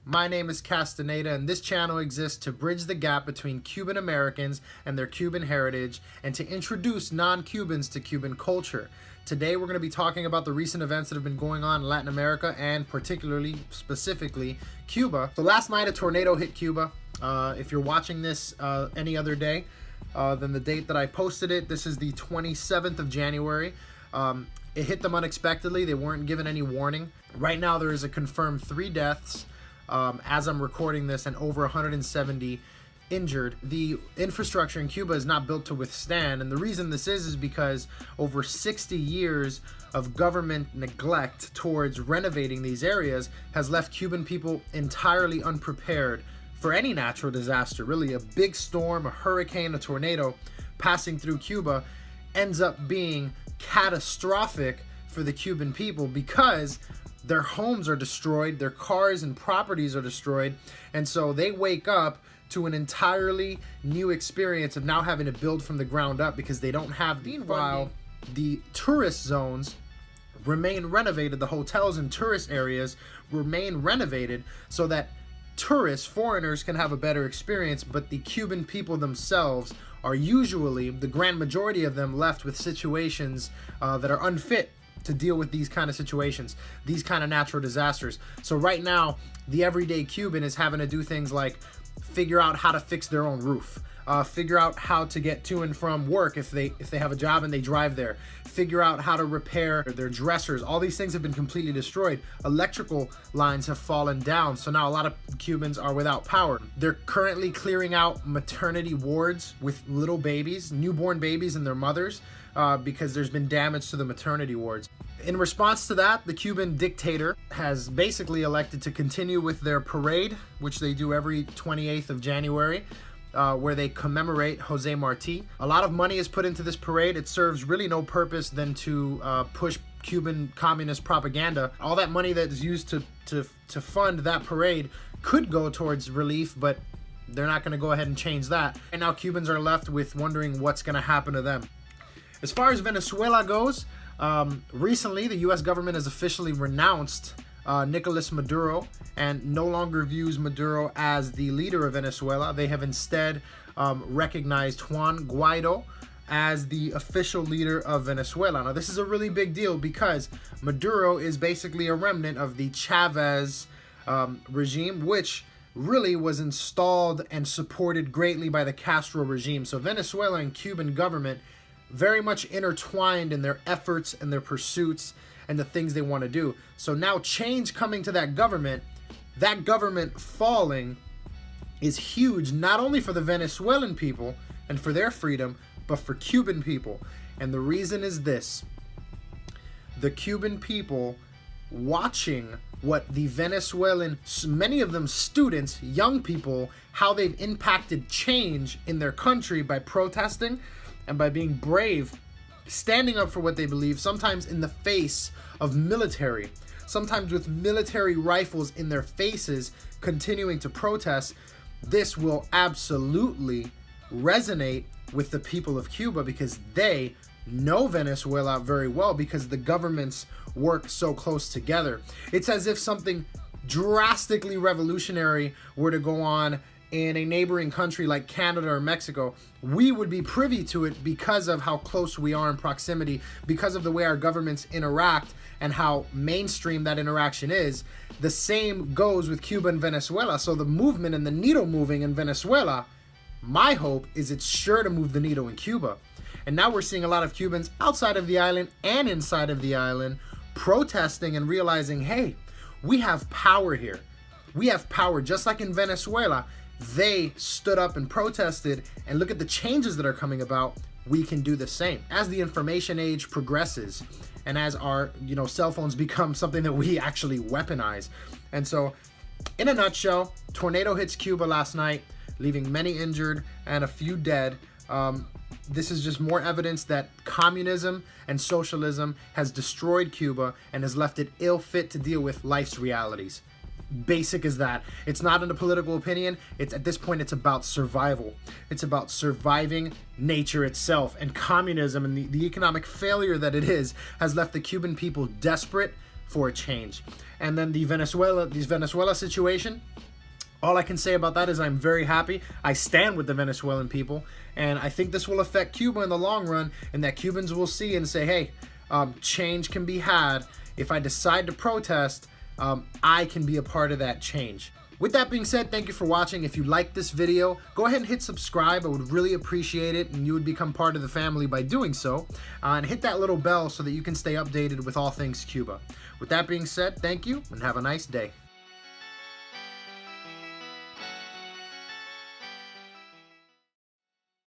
My name is Castaneda, and this channel exists to bridge the gap between Cuban Americans and their Cuban heritage and to introduce non-Cubans to Cuban culture. Today we're going to be talking about the recent events that have been going on in Latin America and specifically Cuba. So last night a tornado hit Cuba. If you're watching this any other day than the date that I posted it, this is the 27th of January. It hit them unexpectedly. They weren't given any warning. Right now there is a confirmed 3 deaths as I'm recording this and over 170 injured. The infrastructure in Cuba is not built to withstand, and the reason this is because over 60 years of government neglect towards renovating these areas has left Cuban people entirely unprepared for any natural disaster. Really, a big storm, a hurricane, a tornado passing through Cuba ends up being catastrophic for the Cuban people because their homes are destroyed, their cars and properties are destroyed, and so they wake up to an entirely new experience of now having to build from the ground up because they don't have the Meanwhile, the tourist zones remain renovated, the hotels and tourist areas remain renovated so that tourists, foreigners can have a better experience, but the Cuban people themselves are usually, the grand majority of them, left with situations that are unfit to deal with these kind of situations, these kind of natural disasters. So right now, the everyday Cuban is having to do things like figure out how to fix their own roof, figure out how to get to and from work if they have a job and they drive there, figure out how to repair their dressers. All these things have been completely destroyed. Electrical lines have fallen down, so now a lot of Cubans are without power. They're currently clearing out maternity wards with little babies, newborn babies and their mothers, because there's been damage to the maternity wards. In response to that, the Cuban dictator has basically elected to continue with their parade, which they do every 28th of January, where they commemorate Jose Marti. A lot of money is put into this parade. It serves really no purpose than to push Cuban communist propaganda. All that money that is used to fund that parade could go towards relief, but they're not going to go ahead and change that. And now Cubans are left with wondering what's going to happen to them. As far as Venezuela goes, recently the U.S. government has officially renounced Nicolas Maduro and no longer views Maduro as the leader of Venezuela. They have instead recognized Juan Guaido as the official leader of Venezuela. Now, this is a really big deal because Maduro is basically a remnant of the Chavez regime, which really was installed and supported greatly by the Castro regime. So Venezuela and Cuban government very much intertwined in their efforts and their pursuits and the things they want to do. So now change coming to that government falling is huge, not only for the Venezuelan people and for their freedom, but for Cuban people. And the reason is this: the Cuban people watching what the Venezuelan, many of them students, young people, how they've impacted change in their country by protesting and by being brave, standing up for what they believe, sometimes in the face of military, sometimes with military rifles in their faces, continuing to protest. This will absolutely resonate with the people of Cuba because they know Venezuela very well because the governments work so close together. It's as if something drastically revolutionary were to go on in a neighboring country like Canada or Mexico. We would be privy to it because of how close we are in proximity, because of the way our governments interact and how mainstream that interaction is. The same goes with Cuba and Venezuela. So the movement and the needle moving in Venezuela, my hope is it's sure to move the needle in Cuba. And now we're seeing a lot of Cubans outside of the island and inside of the island protesting and realizing, hey, we have power here. We have power. Just like in Venezuela, they stood up and protested, and look at the changes that are coming about. We can do the same. As the information age progresses and as our cell phones become something that we actually weaponize. And so in a nutshell, tornado hits Cuba last night, leaving many injured and a few dead. This is just more evidence that communism and socialism has destroyed Cuba and has left it ill fit to deal with life's realities. Basic as that. It's not in a political opinion. It's at this point, it's about survival. It's about surviving nature itself, and communism and the economic failure that it is has left the Cuban people desperate, for a change. And then the Venezuela situation, all I can say about that is I'm very happy. I stand with the Venezuelan people, and I think this will affect Cuba in the long run, and that Cubans will see and say, hey, change can be had. If I decide to protest, I can be a part of that change. With that being said, thank you for watching. If you liked this video, go ahead and hit subscribe. I would really appreciate it, and you would become part of the family by doing so. And hit that little bell so that you can stay updated with all things Cuba. With that being said, thank you, and have a nice day.